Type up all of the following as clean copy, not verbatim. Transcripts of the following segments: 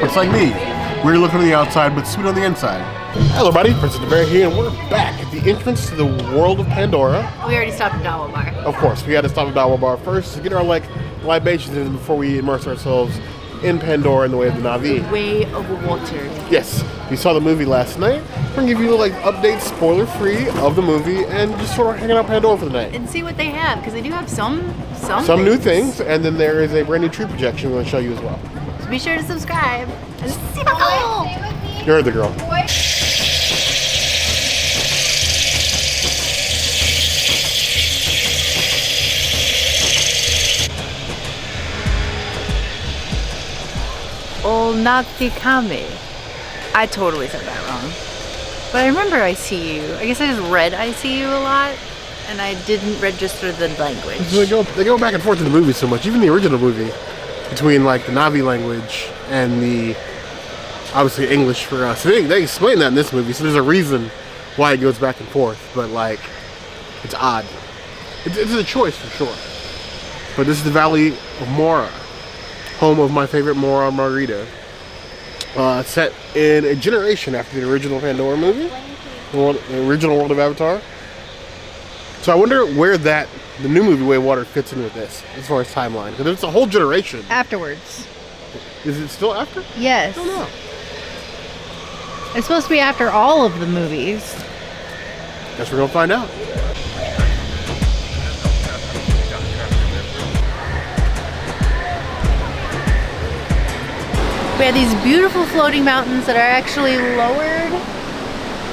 It's like me. We're looking on the outside, but sweet on the inside. Hello, everybody. Pescetarian here, and we're back at the entrance to the world of Pandora. We already stopped at Dawa Bar. Of course, we had to stop at Dawa Bar first to get our libations in before we immerse ourselves in Pandora in the way of the Na'vi. Way of water. Yes, we saw the movie last night. We're gonna give you updates, spoiler-free, of the movie, and just sort of hanging out Pandora for the night. And see what they have, because they do have some new things, and then there is a brand new tree projection we're gonna show you as well. So be sure to subscribe and see what's going. You heard the girl. Oel Ngati Kameie. I totally said that wrong. But I remember I see you. I guess I just read I see you a lot, and I didn't register the language. So they go back and forth in the movie so much, even the original movie, between the Na'vi language and the obviously English for us. They explain that in this movie, so there's a reason why it goes back and forth. But it's odd. It's a choice for sure. But this is the Valley of Mora, home of my favorite Mora, Margarita. Set in a generation after the original Pandora movie, the original World of Avatar. So I wonder where the new movie Way of Water fits in with this, as far as timeline, because it's a whole generation. Afterwards. Is it still after? Yes. I don't know. It's supposed to be after all of the movies. Guess we're gonna find out. We have these beautiful floating mountains that are actually lowered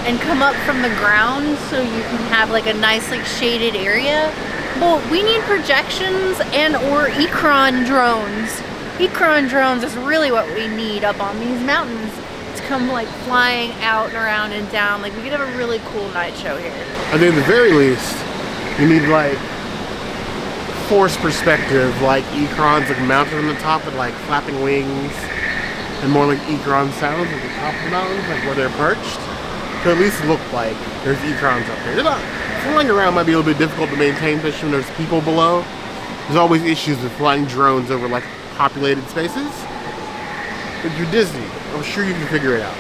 and come up from the ground, so you can have a nice shaded area. But we need projections and or Ecron drones. Ecron drones is really what we need up on these mountains to come flying out and around and down. We could have a really cool night show here. I think at the very least, you need force perspective, Ecrons mounted on the top with flapping wings. And more Ecron sounds at the top of the mountains, where they're perched, to at least look like there's Ecrons up there. Flying around might be a little bit difficult to maintain, especially when there's people below. There's always issues with flying drones over populated spaces. But you're Disney, I'm sure you can figure it out.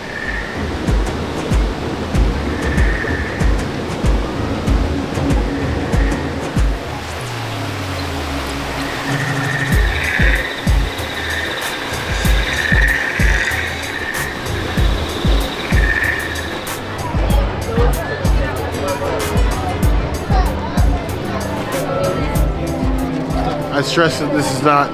I stress that this is not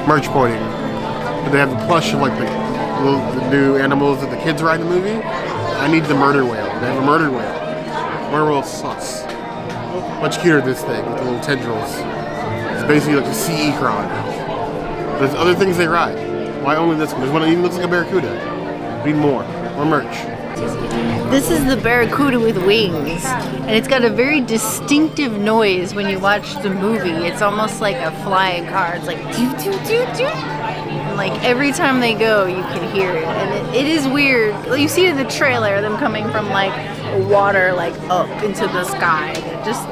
merch pointing, but they have the plush of the new animals that the kids ride in the movie. I need the murder whale. They have a murder whale. Murder whale sus. Much cuter this thing with the little tendrils. It's basically a sea Ecron. There's other things they ride. Why only this one? There's one that even looks like a barracuda. We need more merch. This is the barracuda with wings, and it's got a very distinctive noise when you watch the movie. It's almost like a flying car. It's doot, doot, doot, doot. And every time they go, you can hear it, and it is weird. You see it in the trailer, them coming from water up into the sky. They just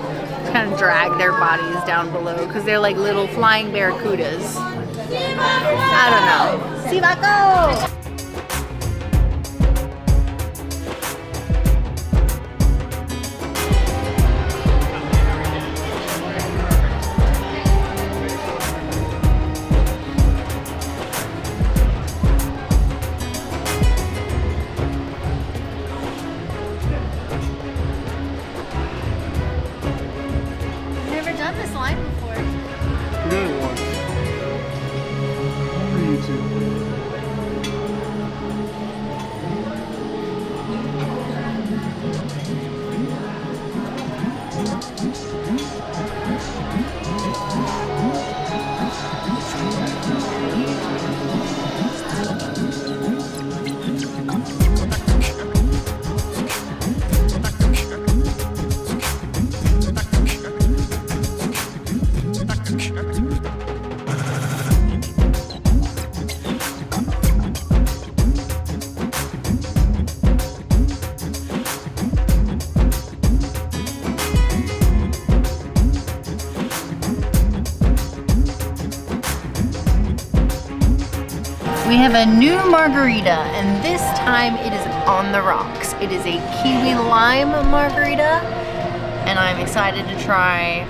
kind of drag their bodies down below because they're little flying barracudas. I don't know. Sivako! This line before. You did it once. For YouTube. We have a new margarita, and this time it is on the rocks. It is a kiwi lime margarita, and I'm excited to try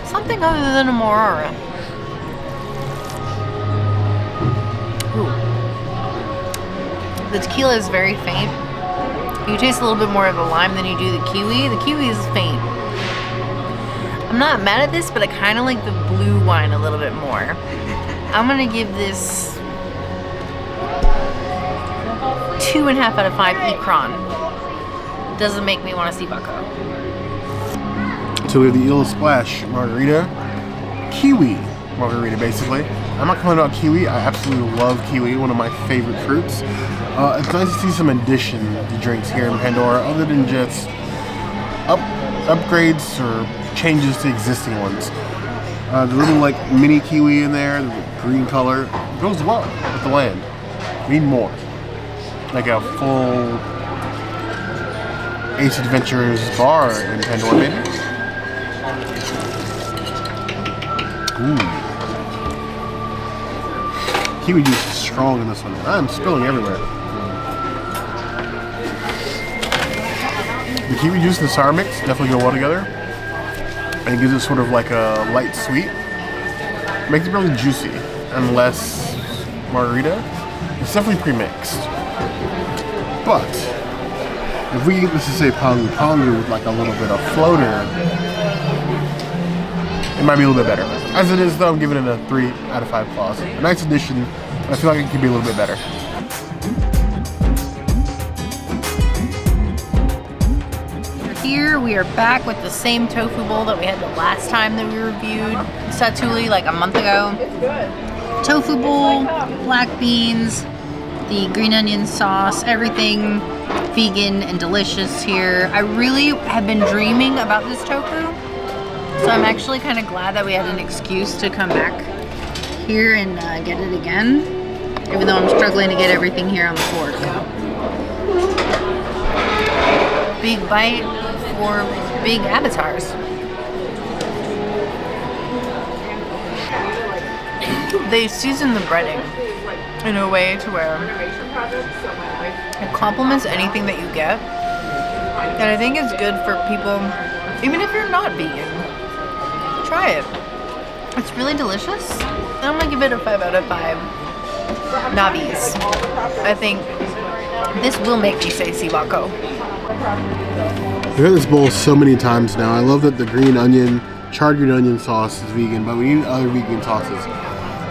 something other than a morara. Ooh. The tequila is very faint. You taste a little bit more of the lime than you do the kiwi. The kiwi is faint. I'm not mad at this, but I kind of like the blue wine a little bit more. I'm gonna give this 2.5 out of 5 Ikran. Doesn't make me want to see Blanco. So we have the Eel Splash Margarita. Kiwi Margarita, basically. I'm not complaining about kiwi. I absolutely love kiwi, one of my favorite fruits. It's nice to see some addition to drinks here in Pandora, other than just upgrades or changes to existing ones. The little like mini kiwi in there, the green color, goes well with the land. We need more. Like a full Ace Adventures bar in Pandora, maybe? Ooh. Kiwi juice is strong in this one. I'm spilling everywhere. The kiwi juice and the sour mix definitely go well together. And it gives it sort of like a light sweet. Makes it really juicy and less margarita. It's definitely pre-mixed. But if we get this to say pongu pongu with like a little bit of floater, it might be a little bit better. As it is though, I'm giving it a 3 out of 5 claws. A nice addition, but I feel like it could be a little bit better. Here we are back with the same tofu bowl that we had the last time that we reviewed Satu'li like a month ago. Tofu bowl, black beans, the green onion sauce, everything vegan and delicious here. I really have been dreaming about this tofu, so I'm actually kind of glad that we had an excuse to come back here and get it again, even though I'm struggling to get everything here on the fork. Big bite for big avatars. They season the breading in a way to where it complements anything that you get, and I think it's good for people, even if you're not vegan. Try it. It's really delicious. I'm gonna give it a 5 out of 5 Navis. I think this will make me say Sibako. We've had this bowl so many times now. I love that the charred green onion sauce is vegan, but we need other vegan sauces.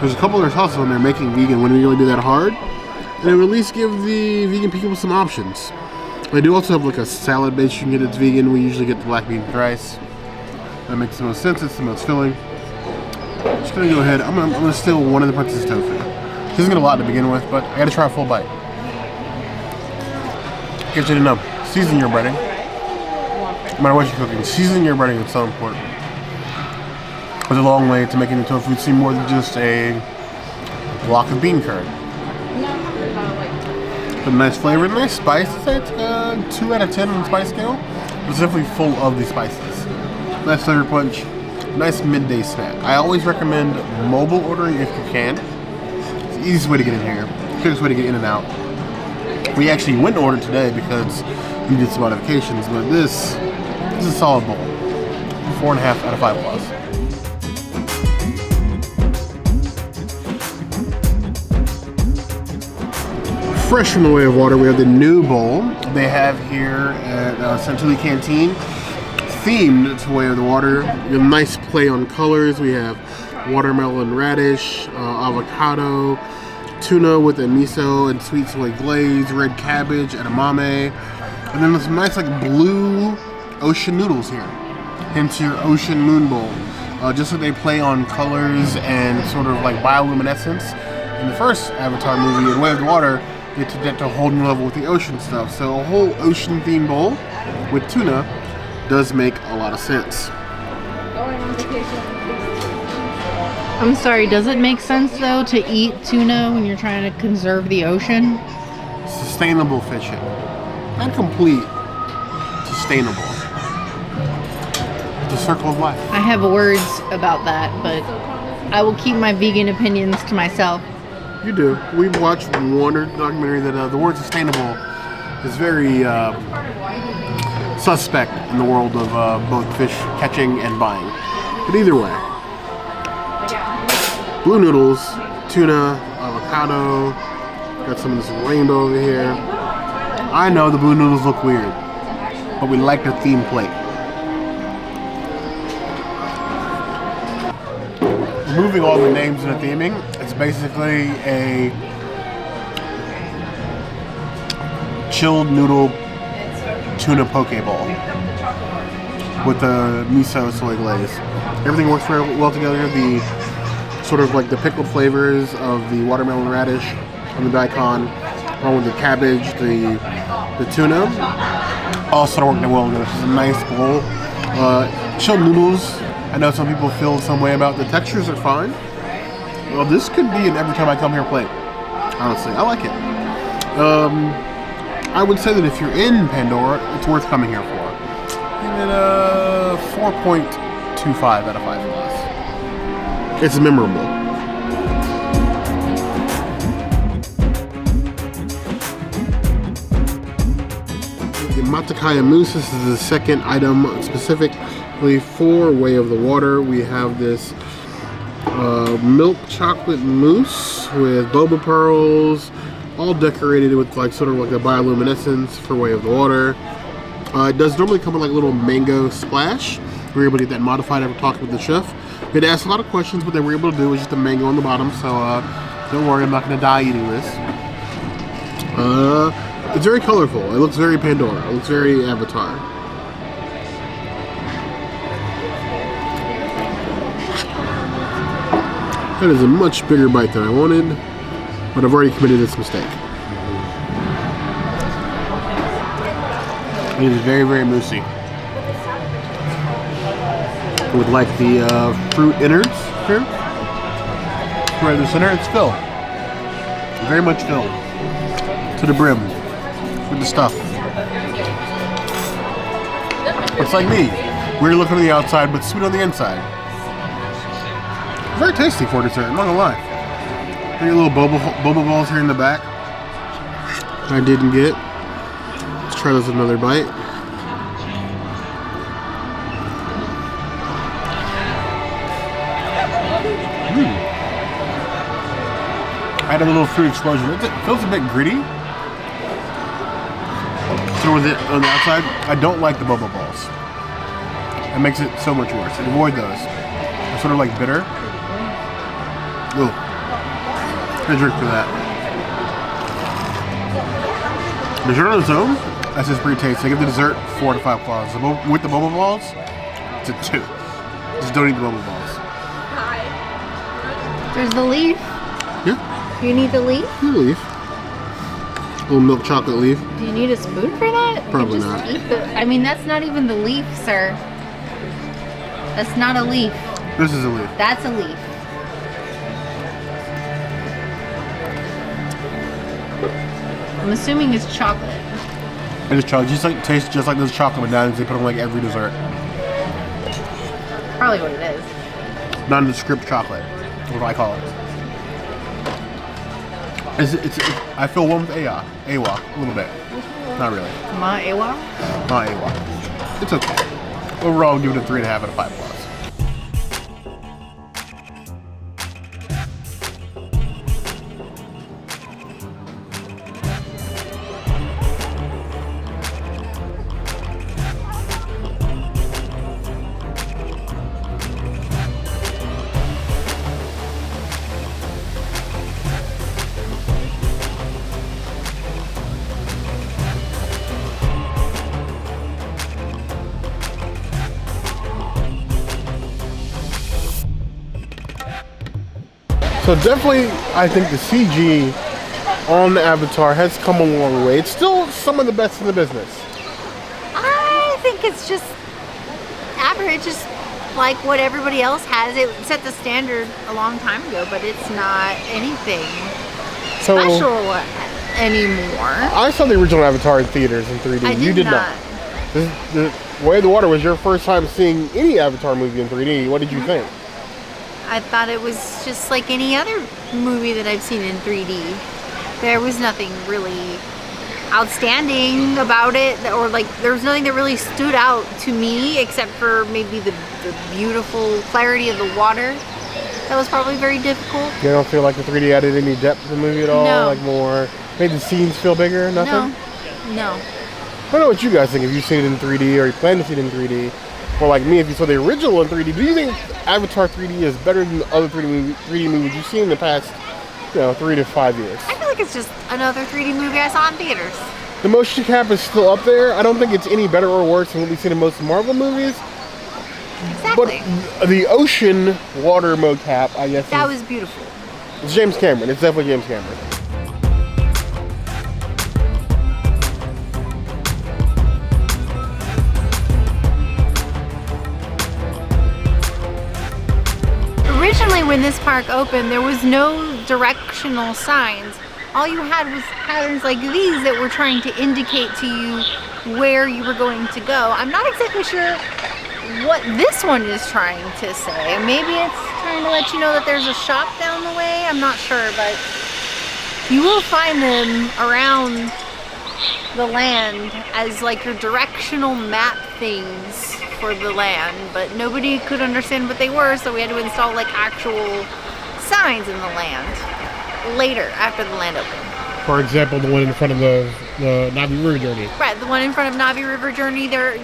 There's a couple other sauces when they're making vegan wouldn't really be that hard, and it would at least give the vegan people some options. They do also have like a salad base you can get that's vegan. We usually get the black bean rice. That makes the most sense. It's the most filling. I'm just gonna go ahead. I'm gonna steal one of the princess tofu. This isn't a lot to begin with, but I gotta try a full bite. Get you to know. Season your breading. No matter what you're cooking, seasoning your breading is so important. It's a long way to making the tofu seem more than just a block of bean curd. But nice flavor, nice spice. It's 2 out of 10 on the spice scale. It's definitely full of the spices. Nice flavor punch. Nice midday snack. I always recommend mobile ordering if you can. It's the easiest way to get in here. Quickest way to get in and out. We actually went and ordered today because we did some modifications, but this is a solid bowl. 4.5 out of 5 claws. Fresh from the way of water, we have the new bowl they have here at Satu'li Canteen, themed to Way of the Water. A nice play on colors. We have watermelon radish, avocado, tuna with a miso and sweet soy glaze, red cabbage, edamame, and then there's some nice like blue ocean noodles here. Hence your ocean moon bowl. Just so they play on colors and sort of like bioluminescence. In the first Avatar movie, in Way of the Water, they took that to a whole new level with the ocean stuff. So a whole ocean themed bowl with tuna does make a lot of sense. I'm sorry, does it make sense though to eat tuna when you're trying to conserve the ocean? Sustainable fishing. Not complete. Sustainable. It's a circle of life. I have words about that, but I will keep my vegan opinions to myself. You do. We've watched one documentary that the word sustainable is very suspect in the world of both fish catching and buying. But either way, blue noodles, tuna, avocado, got some of this rainbow over here. I know the blue noodles look weird, but we like their theme plate. Removing all the names and the theming, it's basically a chilled noodle tuna poke bowl with a miso soy glaze. Everything works very well together. The sort of like the pickled flavors of the watermelon radish and the daikon, along with the cabbage, the tuna, all sort of working well together. It's a nice bowl. Chilled noodles. I know some people feel some way about the textures are fine. Well, this could be an every time I come here plate. Honestly, I like it. I would say that if you're in Pandora, it's worth coming here for. Give it a 4.25 out of 5 plus. It's memorable. The Metkayina Mousse, this is the second item specifically for Way of the Water. We have this milk chocolate mousse with boba pearls, all decorated with like sort of like a bioluminescence for Way of the Water. It does normally come with like a little mango splash. We were able to get that modified after talking with the chef. We had asked a lot of questions, what they were able to do was just a mango on the bottom, so don't worry, I'm not going to die eating this. It's very colorful. It looks very Pandora. It looks very Avatar. That is a much bigger bite than I wanted, but I've already committed this mistake. It is very, very moussey. With like the fruit innards here. Right in the center, it's filled. Very much filled. To the brim. With the stuff. It's like me. Weird looking on the outside, but sweet on the inside. Very tasty for dessert, I'm not gonna lie. Got your little boba balls here in the back. I didn't get. Let's try this another bite. I had a little fruit explosion. It feels a bit gritty. So with it on the outside, I don't like the boba balls. It makes it so much worse. Avoid those. They're sort of like bitter. Ooh. Good drink for that. Dessert on its own, that's just pretty tasty. I give the dessert 4 to 5 claws. With the boba balls, it's a 2. Just don't eat the boba balls. There's the leaf. Yeah. Do you need the leaf? The leaf. Little milk chocolate leaf. Do you need a spoon for that? Probably just not. Eat I mean, that's not even the leaf, sir. That's not a leaf. This is a leaf. That's a leaf. I'm assuming it's chocolate. It is chocolate. Just like tastes just like those chocolate medallions they put on like every dessert. Probably what it is. Nondescript chocolate. That's what I call it. I feel one with AWA a little bit. Not really. Ma Ewa? Not AWA. It's okay. Overall, I'll give it a 3.5 out of 5 plus. So definitely, I think the CG on the Avatar has come a long way. It's still some of the best in the business. I think it's just average, just like what everybody else has. It set the standard a long time ago, but it's not anything special anymore. I saw the original Avatar in theaters in 3D. You did not. The Way of the Water was your first time seeing any Avatar movie in 3D. What did you think? I thought it was just like any other movie that I've seen in 3D. There was nothing really outstanding about it, or like there was nothing that really stood out to me except for maybe the beautiful clarity of the water. That was probably very difficult. You don't feel like the 3D added any depth to the movie at all? No. Like more, made the scenes feel bigger? Nothing? No. I don't know what you guys think. If you've seen it in 3D or you plan to see it in 3D, or like me, if you saw the original in 3D, do you think Avatar 3D is better than the other 3D movies you've seen in the past, 3 to 5 years? I feel like it's just another 3D movie I saw in theaters. The motion cap is still up there. I don't think it's any better or worse than what we've seen in most Marvel movies. Exactly. But the ocean water mocap, I guess, that was beautiful. It's James Cameron. It's definitely James Cameron. Originally, when this park opened, there was no directional signs. All you had was patterns like these that were trying to indicate to you where you were going to go. I'm not exactly sure what this one is trying to say. Maybe it's trying to let you know that there's a shop down the way. I'm not sure, but you will find them around the land as like your directional map things for the land, but nobody could understand what they were, so we had to install like actual signs in the land later after the land opened. For example, the one in front of the Navi River Journey. Right, the one in front of Navi River Journey, they're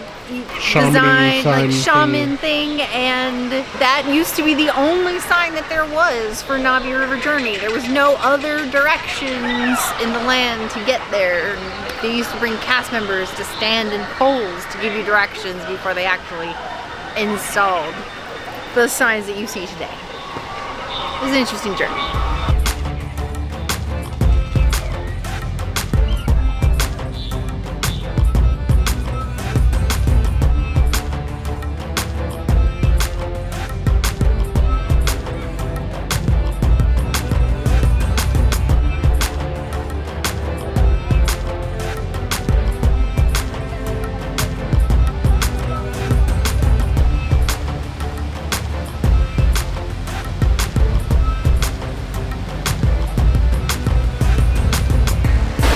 Shaman designed like sign shaman thing, and that used to be the only sign that there was for Navi River Journey. There was no other directions in the land to get there. They used to bring cast members to stand in poles to give you directions before they actually installed the signs that you see today. It was an interesting journey.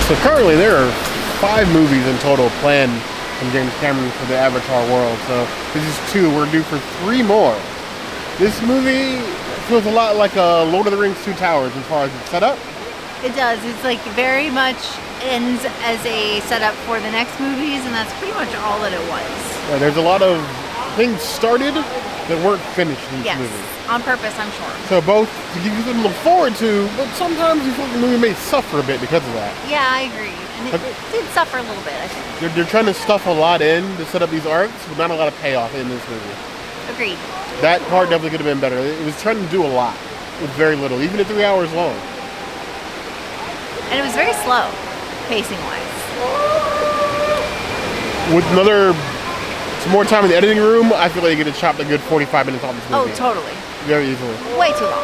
So currently there are 5 movies in total planned from James Cameron for the Avatar world. So this is 2. We're due for 3 more. This movie feels a lot like Lord of the Rings 2 Towers as far as it's set up. It does. It's like very much ends as a setup for the next movies, and that's pretty much all that it was. Yeah, there's a lot of things started that weren't finished in this Yes, movie. on purpose, I'm sure. So both to give you something to look forward to, but sometimes you feel like the movie may suffer a bit because of that. Yeah, I agree. And it did suffer a little bit, I think. They're trying to stuff a lot in to set up these arcs, but not a lot of payoff in this movie. Agreed. That part definitely could have been better. It was trying to do a lot with very little, even at 3 hours long. And it was very slow, pacing-wise. With some more time in the editing room, I feel like you could have chopped a good 45 minutes off this movie. Oh, totally. Very easily. Way too long.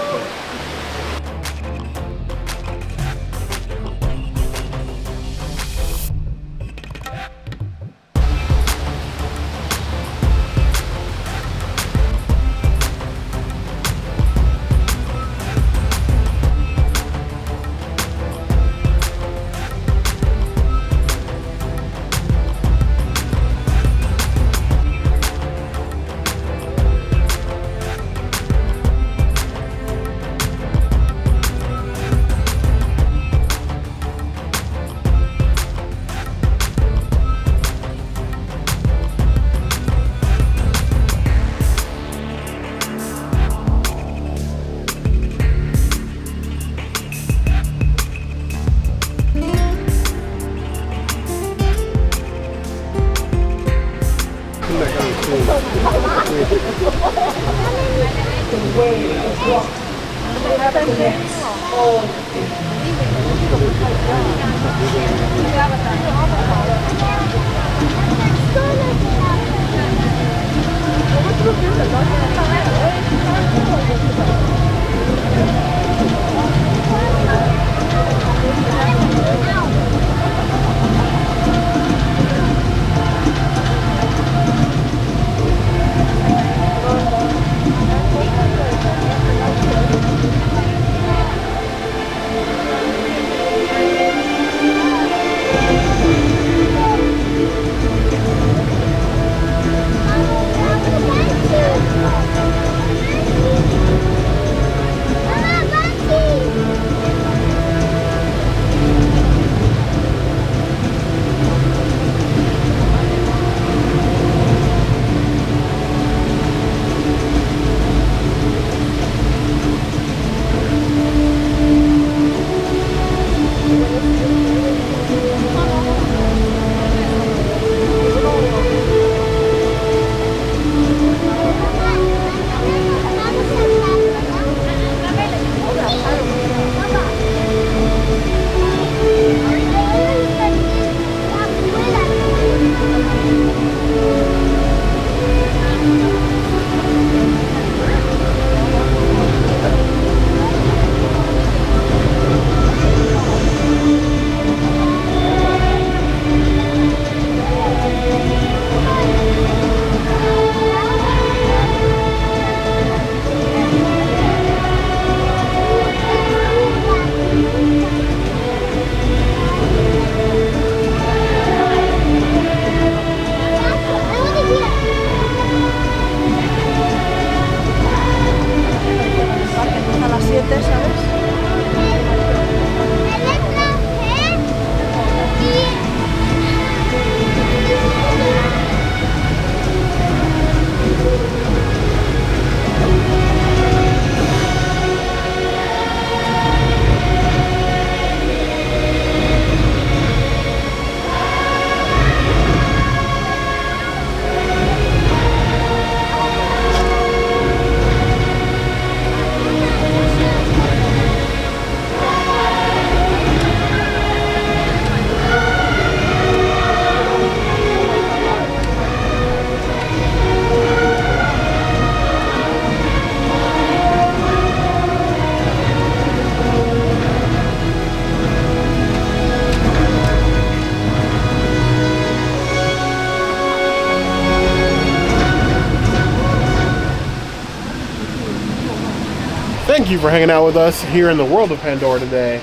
you for hanging out with us here in the world of Pandora today.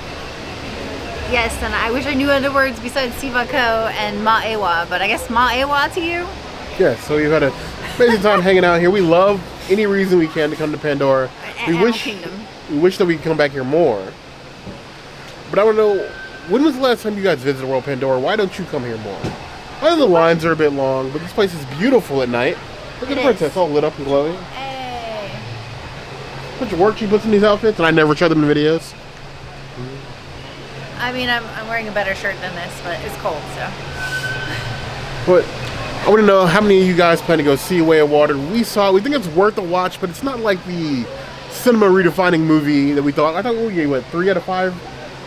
Yes, and I wish I knew other words besides Sivako and Ma'ewa, but I guess Ma'ewa to you? Yes, so we've had a amazing time hanging out here. We love any reason we can to come to Pandora. We wish that we could come back here more. But I want to know, when was the last time you guys visited World Pandora? Why don't you come here more? I know the lines are a bit long, but this place is beautiful at night. Look at the princess, all lit up and glowing. Hey. Bunch of work she puts in these outfits, and I never show them in videos. I mean, I'm wearing a better shirt than this, but it's cold, so. But I want to know how many of you guys plan to go see Way of Water. We saw it. We think it's worth a watch, but it's not like the cinema redefining movie that we thought. I thought we gave, what, 3 out of 5?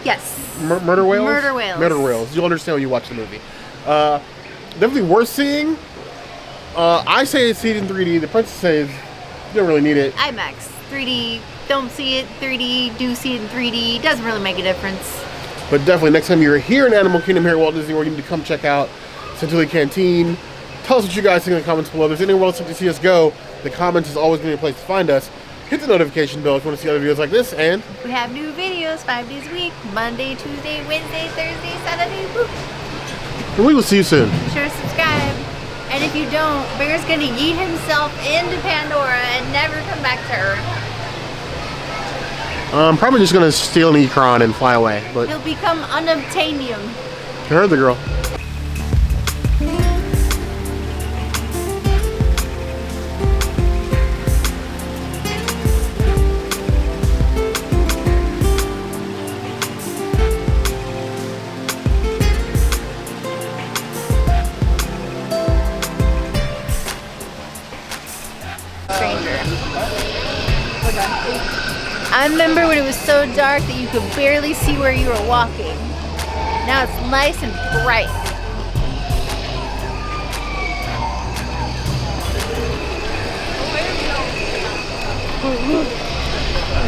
Yes. Murder Whales? Murder Whales. Murder Whales. You'll understand when you watch the movie. Definitely worth seeing. I say see it in 3D. The princess says you don't really need it. IMAX. 3D, don't see it. 3D, do see it in 3D. Doesn't really make a difference. But definitely next time you're here in Animal Kingdom here at Walt Disney World, you need to come check out Satu'li Canteen. Tell us what you guys think in the comments below. If there's anywhere else you'd like to see us go, the comments is always going to be a place to find us. Hit the notification bell if you want to see other videos like this, and we have new videos 5 days a week. Monday, Tuesday, Wednesday, Thursday, Saturday. Woo. And we will see you soon. Be sure to subscribe. And if you don't, Bear's going to yeet himself into Pandora and never come back to Earth. I'm probably just going to steal an Ekron and fly away. But he'll become unobtainium. You heard the girl. I remember when it was so dark that you could barely see where you were walking. Now it's nice and bright.